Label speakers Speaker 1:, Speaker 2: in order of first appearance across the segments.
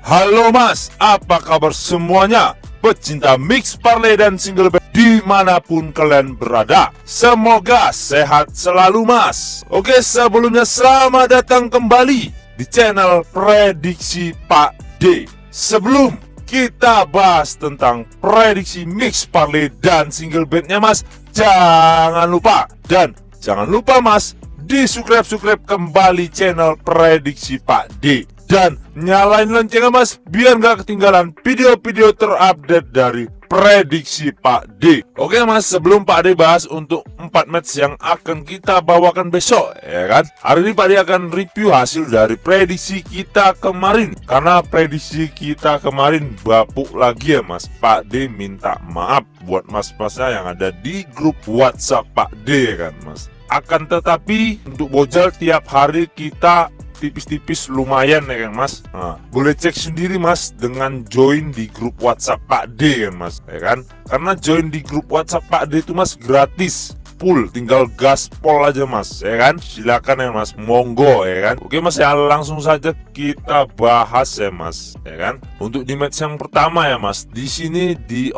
Speaker 1: Halo mas, apa kabar semuanya? Pecinta mix parlay dan single bet dimanapun kalian berada, semoga sehat selalu mas. Oke, sebelumnya selamat datang kembali di channel Prediksi Pak D. Sebelum kita bahas tentang prediksi mix parlay dan single betnya mas, jangan lupa mas, di subscribe kembali channel Prediksi Pak D dan nyalain loncengnya mas, biar nggak ketinggalan video-video terupdate dari Prediksi Pak D. Oke mas, sebelum Pak D bahas untuk 4 match yang akan kita bawakan besok, ya kan? Hari ini Pak D akan review hasil dari prediksi kita kemarin. Karena prediksi kita kemarin bapuk lagi ya mas, Pak D minta maaf buat mas-masnya yang ada di grup WhatsApp Pak D, ya kan mas. Akan tetapi untuk bojol tiap hari kita tipis-tipis lumayan ya kan mas. Boleh cek sendiri mas dengan join di grup WhatsApp Pak D kan mas, ya kan? Karena join di grup WhatsApp Pak D itu mas gratis, full, tinggal gaspol aja mas, ya kan? Silakan ya mas, monggo ya kan. Oke mas, ya langsung saja kita bahas ya mas, ya kan? Untuk di match yang pertama ya mas, di sini di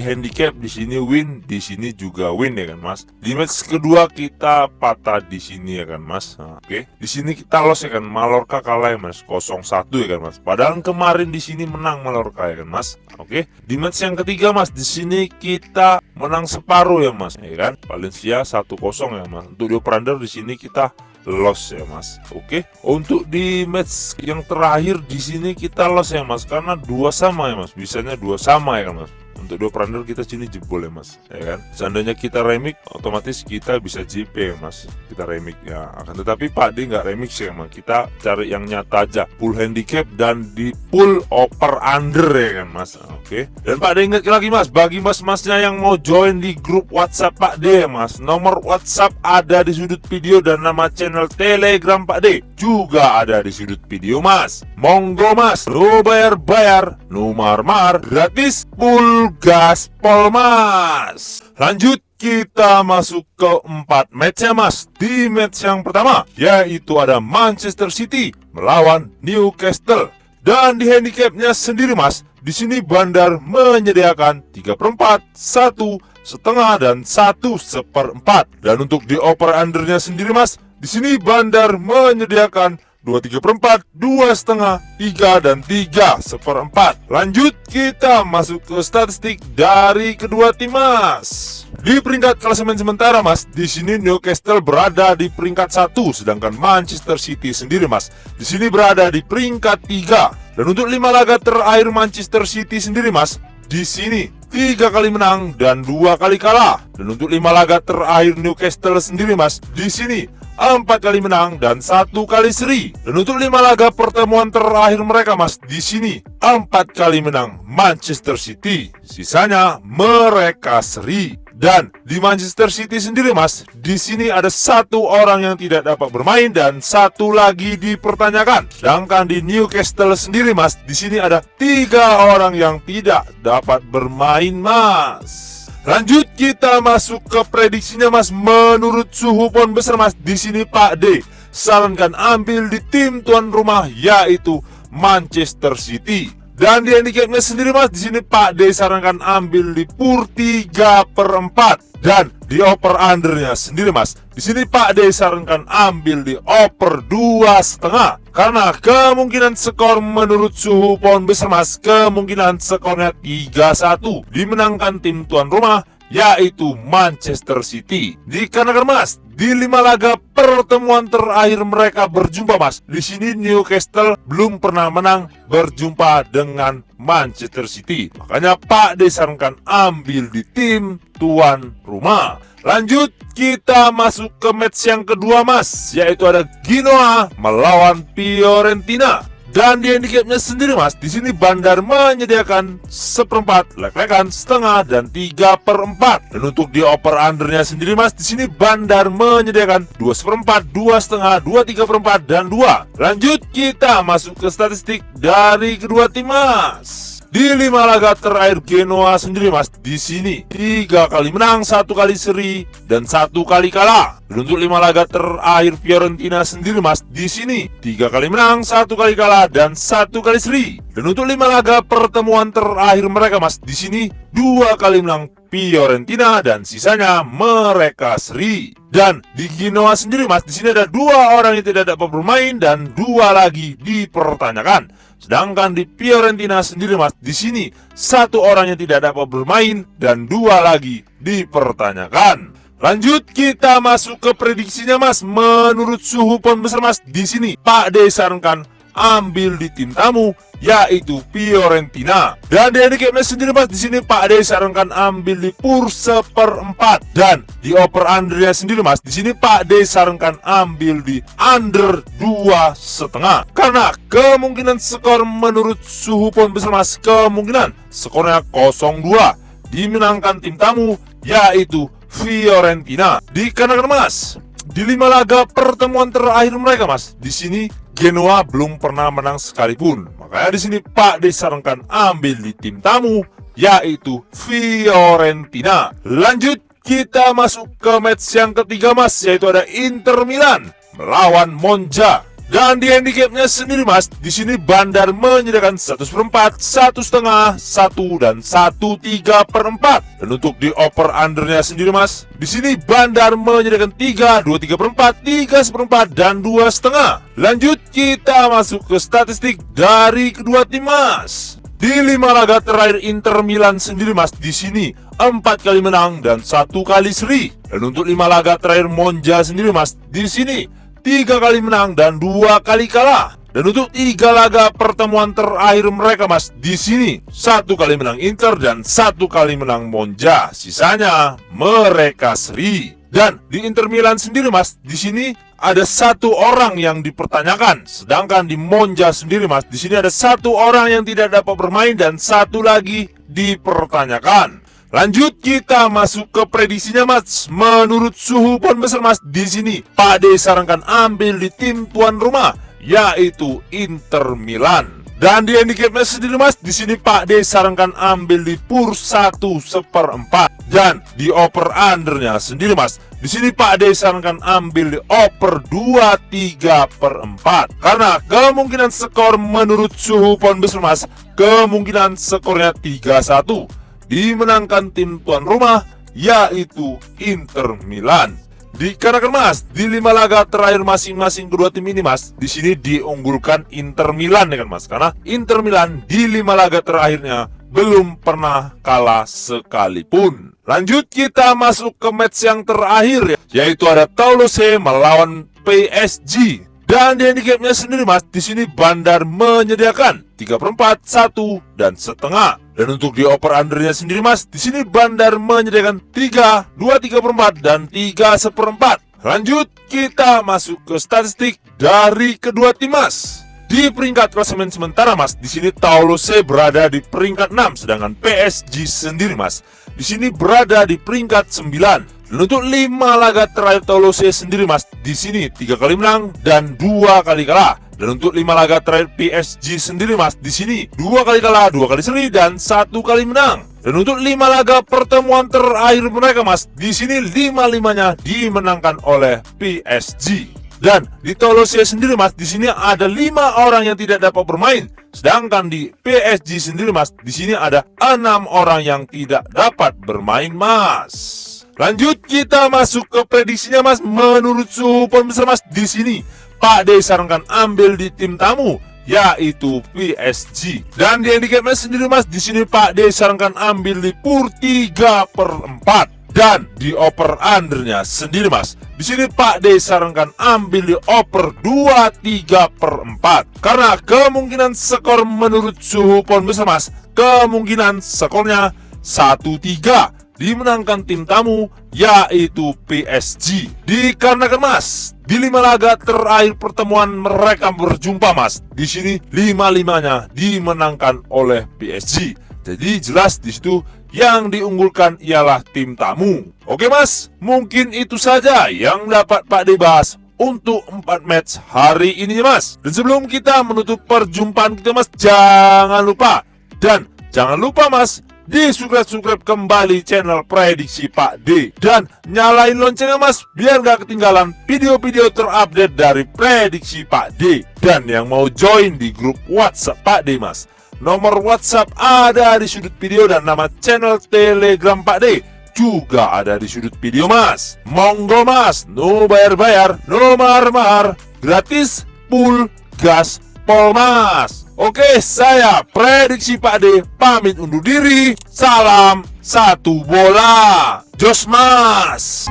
Speaker 1: handicap, di sini win, di sini juga win ya kan mas. Di match kedua kita patah di sini ya kan mas. Oke, di sini kita loss ya kan, Mallorca kalah ya mas, 0-1 ya kan mas. Padahal kemarin di sini menang Mallorca ya kan mas. Oke, di match yang ketiga mas, di sini kita menang separuh ya mas, ya kan? Valencia 1-0 ya mas. Untuk di over-under di sini kita loss ya mas. Oke, untuk di match yang terakhir di sini kita loss ya mas, karena 2 sama ya mas. Bisanya 2 sama ya kan mas. Untuk di over-under kita sini jebol ya mas, ya kan? Seandainya kita remix, otomatis kita bisa JP ya mas. Kita remix ya. Akan tetapi Pak D nggak remix ya mas. Kita cari yang nyata aja, full handicap dan di full over under ya kan mas. Oke. Dan Pak D ingat lagi mas, bagi mas-masnya yang mau join di grup WhatsApp Pak D ya mas, nomor WhatsApp ada di sudut video dan nama channel Telegram Pak D juga ada di sudut video mas. Monggo mas, no bayar, no mar-mar, gratis, full gaspol mas. Lanjut kita masuk ke 4 match ya mas. Di match yang pertama yaitu ada Manchester City melawan Newcastle. Dan di handicapnya sendiri mas, di sini Bandar menyediakan 3/4, 1/setengah dan 1/4. Dan untuk di over undernya sendiri mas, di sini Bandar menyediakan 2/3/4, 2/setengah, 3 dan 3/4. Lanjut kita masuk ke statistik dari kedua tim mas. Di peringkat klasemen sementara mas, di sini Newcastle berada di peringkat 1, sedangkan Manchester City sendiri mas, di sini berada di peringkat 3. Dan untuk 5 laga terakhir Manchester City sendiri mas, di sini 3 kali menang dan 2 kali kalah. Dan untuk 5 laga terakhir Newcastle sendiri mas, di sini 4 kali menang dan 1 kali seri. Dan untuk 5 laga pertemuan terakhir mereka mas, di sini 4 kali menang Manchester City, sisanya mereka seri. Dan di Manchester City sendiri mas, di sini ada 1 orang yang tidak dapat bermain dan 1 lagi dipertanyakan. Sedangkan di Newcastle sendiri mas, di sini ada 3 orang yang tidak dapat bermain mas. Lanjut kita masuk ke prediksinya mas. Menurut suhu pon besar mas, di sini Pak D sarankan ambil di tim tuan rumah yaitu Manchester City. Dan di handicapnya sendiri mas, di sini Pak D sarankan ambil di pur 3/4. Dan di over undernya sendiri mas, di sini Pak D sarankan ambil di over 2/setengah. Karena kemungkinan skor menurut suhu pohon besar mas, kemungkinan skornya 3-1 dimenangkan tim tuan rumah yaitu Manchester City. Dikarenakan mas, di 5 laga pertemuan terakhir mereka berjumpa mas, di sini Newcastle belum pernah menang berjumpa dengan Manchester City. Makanya Pak D sarankan ambil di tim tuan rumah. Lanjut kita masuk ke match yang kedua mas, yaitu ada Genoa melawan Fiorentina. Dan di handicapnya sendiri mas, di sini Bandar menyediakan 1/4, lek-lekan, setengah dan 3/4. Dan untuk di over undernya sendiri mas, di sini Bandar menyediakan 2/4, 2/setengah, 2/3/4 dan 2. Lanjut kita masuk ke statistik dari kedua tim mas. Di 5 laga terakhir Genoa sendiri mas, di sini 3 kali menang, 1 kali seri dan 1 kali kalah. Dan untuk 5 laga terakhir Fiorentina sendiri mas, di sini 3 kali menang, 1 kali kalah dan 1 kali seri. Dan untuk 5 laga pertemuan terakhir mereka mas, di sini 2 kali menang Fiorentina dan sisanya mereka seri. Dan di Genoa sendiri mas, di sini ada 2 orang yang tidak dapat bermain dan 2 lagi dipertanyakan. Sedangkan di Fiorentina sendiri mas, di sini 1 orang yang tidak dapat bermain dan 2 lagi dipertanyakan. Lanjut kita masuk ke prediksinya mas. Menurut suhu pon besar mas, di sini Pak D sarankan ambil di tim tamu yaitu Fiorentina. Dan di handicapnya sendiri mas, di sini Pak D sarankan ambil di PUR 1/4 dan di over undernya sendiri mas, di sini Pak D sarankan ambil di under 2,5 karena kemungkinan skor menurut suhu pon besar mas, kemungkinan skornya 0-2 dimenangkan tim tamu yaitu Fiorentina. Dikarenakan mas, di 5 laga pertemuan terakhir mereka mas, di sini Genoa belum pernah menang sekalipun. Makanya di sini Pak disarankan ambil di tim tamu yaitu Fiorentina. Lanjut kita masuk ke match yang ketiga mas, yaitu ada Inter Milan melawan Monza. Dan di handicapnya sendiri mas, di sini Bandar menyediakan 1/4, 1,5, 1 dan 1/3/4. Dan untuk di over undernya sendiri mas, di sini Bandar menyediakan 3, 2/3/4, 3/4 dan 2,5. Lanjut kita masuk ke statistik dari kedua tim mas. Di 5 laga terakhir Inter Milan sendiri mas, di sini 4 kali menang dan 1 kali seri. Dan untuk 5 laga terakhir Monza sendiri mas, di sini 3 kali menang dan 2 kali kalah. Dan untuk 3 laga pertemuan terakhir mereka mas, di sini 1 kali menang Inter dan 1 kali menang Monza. Sisanya mereka seri. Dan di Inter Milan sendiri mas, di sini ada 1 orang yang dipertanyakan. Sedangkan di Monza sendiri mas, di sini ada 1 orang yang tidak dapat bermain dan 1 lagi dipertanyakan. Lanjut kita masuk ke prediksinya mas. Menurut suhu pon besar mas, di sini Pak D sarankan ambil di tim tuan rumah yaitu Inter Milan. Dan di handicapnya sendiri mas, di sini Pak D sarankan ambil di PUR 1/4 dan di over undernya sendiri mas, di sini Pak D sarankan ambil di over 2/3/4 karena kemungkinan skor menurut suhu pon besar mas, kemungkinan skornya 3-1 dimenangkan tim tuan rumah yaitu Inter Milan. Dikarenakan mas, di 5 laga terakhir masing-masing kedua tim ini mas, di sini diunggulkan Inter Milan ya kan mas, karena Inter Milan di 5 laga terakhirnya belum pernah kalah sekalipun. Lanjut kita masuk ke match yang terakhir yaitu ada Toulouse melawan PSG. Dan di handicapnya sendiri mas, di sini Bandar menyediakan 3/4, 1 dan setengah. Dan untuk di over undernya sendiri mas, di sini Bandar menyediakan 3, 2/3/4 dan 3/1/4. Lanjut kita masuk ke statistik dari kedua tim mas. Di peringkat klasemen sementara mas, di sini Toulouse berada di peringkat 6, sedangkan PSG sendiri mas, di sini berada di peringkat 9. Dan untuk 5 laga terakhir Toulouse sendiri mas, di sini 3 kali menang dan 2 kali kalah. Dan untuk 5 laga terakhir PSG sendiri mas, di sini 2 kali kalah, 2 kali seri dan 1 kali menang. Dan untuk 5 laga pertemuan terakhir mereka mas, di sini 5-5-nya dimenangkan oleh PSG. Dan di Toulouse sendiri mas, di sini ada 5 orang yang tidak dapat bermain. Sedangkan di PSG sendiri mas, di sini ada 6 orang yang tidak dapat bermain mas. Lanjut kita masuk ke prediksinya mas. Menurut suhu pon besar mas, di sini Pak D sarankan ambil di tim tamu yaitu PSG. Dan di handicapnya sendiri mas, di sini Pak D sarankan ambil di PUR 3/4 dan di over undernya sendiri mas, di sini Pak D sarankan ambil di over 2/3/4 karena kemungkinan skor menurut suhu pon besar mas, kemungkinan skornya 1-3 dimenangkan tim tamu yaitu PSG. Dikarenakan mas, di 5 laga terakhir pertemuan mereka berjumpa mas, di sini 5-5-nya dimenangkan oleh PSG. Jadi jelas di situ yang diunggulkan ialah tim tamu. Oke mas, mungkin itu saja yang dapat Pak D bahas untuk 4 match hari ini mas. Dan sebelum kita menutup perjumpaan kita mas, jangan lupa dan Jangan lupa mas, di subscribe kembali channel Prediksi Pak D. Dan nyalain loncengnya mas, biar gak ketinggalan video-video terupdate dari Prediksi Pak D. Dan yang mau join di grup WhatsApp Pak D mas, nomor WhatsApp ada di sudut video dan nama channel Telegram Pak D juga ada di sudut video mas. Monggo mas, no bayar-bayar, no mahar-mahar, gratis, full, gas, pol mas. Oke, saya Prediksi Pak D pamit undur diri. Salam satu bola, jos mas.